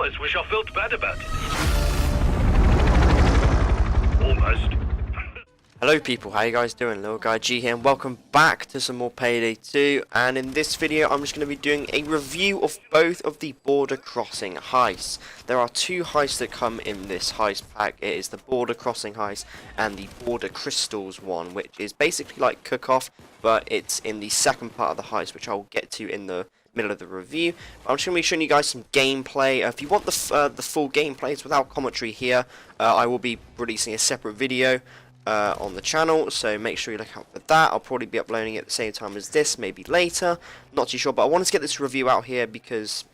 almost wish I felt bad about it. Almost. Hello people, how you guys doing? Little Guy G here and welcome back to some more Payday 2, and in this video I'm just going to be doing a review of both of the border crossing heists. There are two heists that come in this heist pack. It is the border crossing heist and the border crystals one, which is basically like cook-off, but it's in the second part of the heist, which I'll get to in the middle of the review. I'm just going to be showing you guys some gameplay. If you want the full gameplays without commentary here, I will be releasing a separate video on the channel, so make sure you look out for that. I'll probably be uploading it at the same time as this, maybe later, not too sure, but I wanted to get this review out here because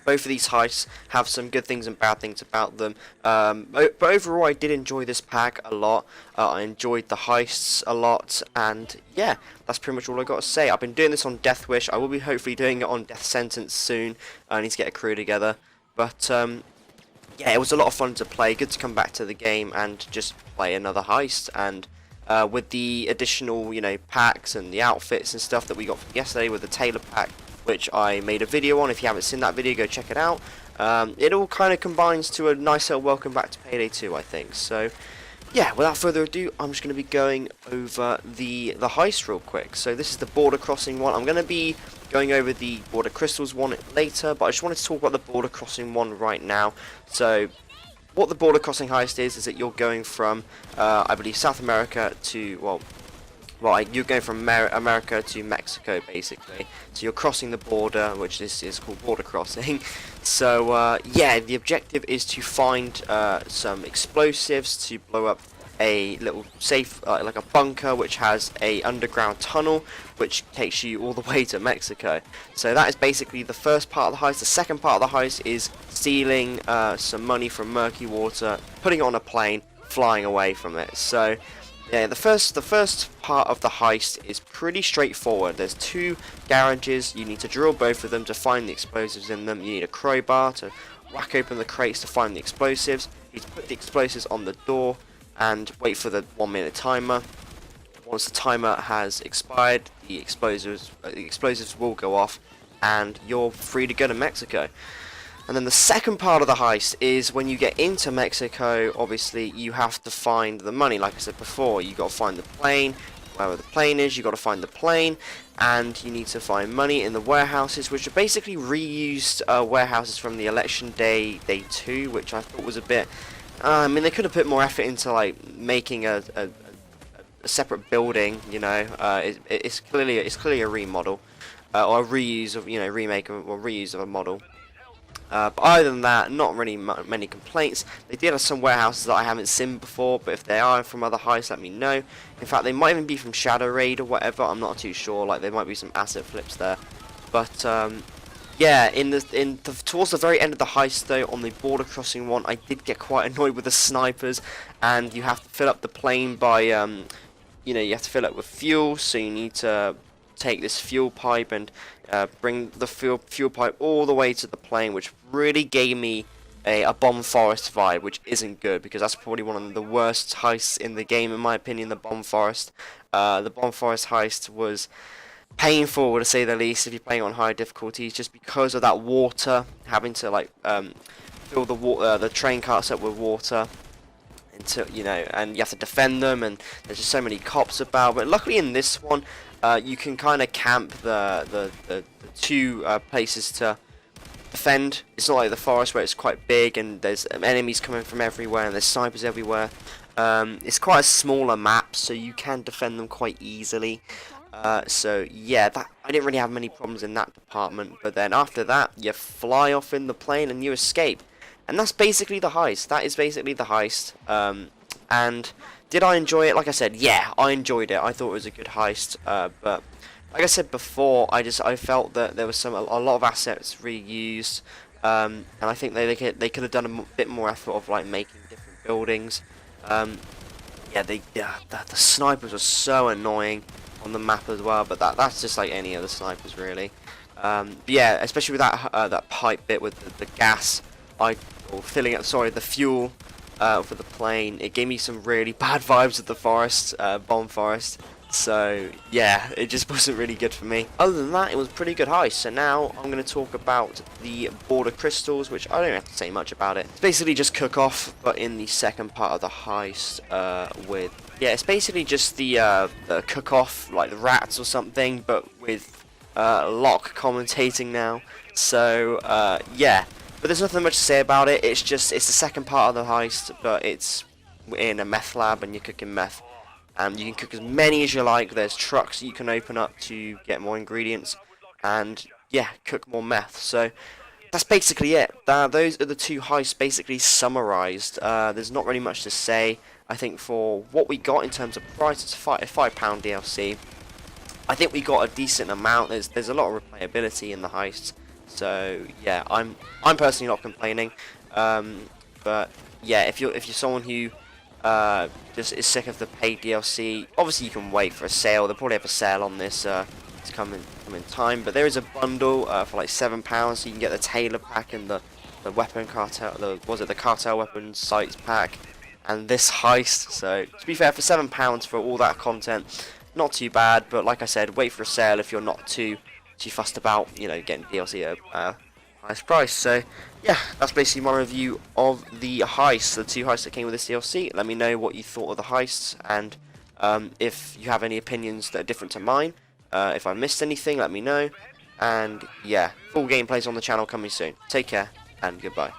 both of these heists have some good things and bad things about them. But overall I did enjoy this pack a lot. I enjoyed the heists a lot, and yeah, that's pretty much all I got to say. I've been doing this on Death Wish. I will be hopefully doing it on Death Sentence soon. I need to get a crew together, but yeah, it was a lot of fun to play. Good to come back to the game and just play another heist. And with the additional, packs and the outfits and stuff that we got from yesterday with the Taylor pack, which I made a video on. If you haven't seen that video, go check it out. It all kind of combines to a nice little welcome back to Payday 2, I think. So, yeah, without further ado, I'm just going to be going over the heist real quick. So this is the border crossing one. I'm going to be going over the border crystals one later, but I just wanted to talk about the border crossing one right now. So what the border crossing heist is that you're going from, I believe, South America to, you're going from America to Mexico, basically. So you're crossing the border, which this is called border crossing. So, yeah, the objective is to find some explosives to blow up a little safe, like a bunker, which has a underground tunnel, which takes you all the way to Mexico. So that is basically the first part of the heist. The second part of the heist is stealing some money from Murky Water, putting it on a plane, flying away from it. So yeah, the first part of the heist is pretty straightforward. There's two garages. You need to drill both of them to find the explosives in them. You need a crowbar to whack open the crates to find the explosives. You need to put the explosives on the door and wait for the 1 minute timer. Once the timer has expired, the explosives will go off and you're free to go to Mexico. And then the second part of the heist is when you get into Mexico. Obviously you have to find the money. Like I said before, you got to find the plane. Wherever the plane is, you got to find the plane, and you need to find money in the warehouses, which are basically reused warehouses from the election day 2, which I thought was a bit, I mean, they could have put more effort into like making a separate building. It's clearly a remodel or a reuse of, remake or reuse of a model. But other than that, not really many complaints. They did have some warehouses that I haven't seen before, but if they are from other heists, let me know. In fact, they might even be from Shadow Raid or whatever. I'm not too sure. Like, there might be some asset flips there. But yeah, towards the very end of the heist, though, on the border crossing one, I did get quite annoyed with the snipers, and you have to fill up the plane by, you have to fill it with fuel. So you need to take this fuel pipe and bring the fuel pipe all the way to the plane, which really gave me a Bomb Forest vibe, which isn't good, because that's probably one of the worst heists in the game, in my opinion. The Bomb Forest heist was painful, to say the least, if you're playing on high difficulties, just because of that water, having to like fill the train carts up with water until, and you have to defend them, and there's just so many cops about. But luckily in this one, you can kind of camp the two places to defend. It's not like the forest where it's quite big and there's enemies coming from everywhere and there's snipers everywhere. It's quite a smaller map, so you can defend them quite easily. So yeah, I didn't really have many problems in that department. But then after that, you fly off in the plane and you escape, and that's basically the heist. That is basically the heist. And did I enjoy it? Like I said, yeah, I enjoyed it. I thought it was a good heist. But like I said before, I felt that there was a lot of assets reused, and I think they could have done a bit more effort of like making different buildings. Yeah, the snipers were so annoying on the map as well, but that's just like any other snipers really. But yeah, especially with that pipe bit with the gas, the fuel for the plane. It gave me some really bad vibes of the forest, Bomb Forest. So yeah, it just wasn't really good for me. Other than that, it was pretty good heist. So now I'm going to talk about the border crystals, which I don't have to say much about it. It's basically just cook off, but in the second part of the heist, it's basically just the cook off, like the rats or something, but with Locke commentating now. So yeah, but there's nothing much to say about it. It's the second part of the heist, but it's in a meth lab and you're cooking meth. And you can cook as many as you like. There's trucks that you can open up to get more ingredients, and yeah, cook more meth. So that's basically it. Those are the two heists basically summarized. There's not really much to say. I think for what we got in terms of price, it's a £5 DLC. I think we got a decent amount. There's a lot of replayability in the heists. So yeah, I'm personally not complaining. But yeah, if you're someone who just is sick of the paid DLC, obviously you can wait for a sale. They'll probably have a sale on this to come in time. But there is a bundle for like £7, so you can get the Tailor pack and the weapon cartel, the cartel weapons sites pack, and this heist. So to be fair, for £7 for all that content, not too bad. But like I said, wait for a sale if you're not too fussed about, you know, getting DLC at a nice price. So yeah, that's basically my review of the heists, the two heists that came with this DLC. Let me know what you thought of the heists, and if you have any opinions that are different to mine. If I missed anything, let me know. And yeah, full gameplays on the channel coming soon. Take care, and goodbye.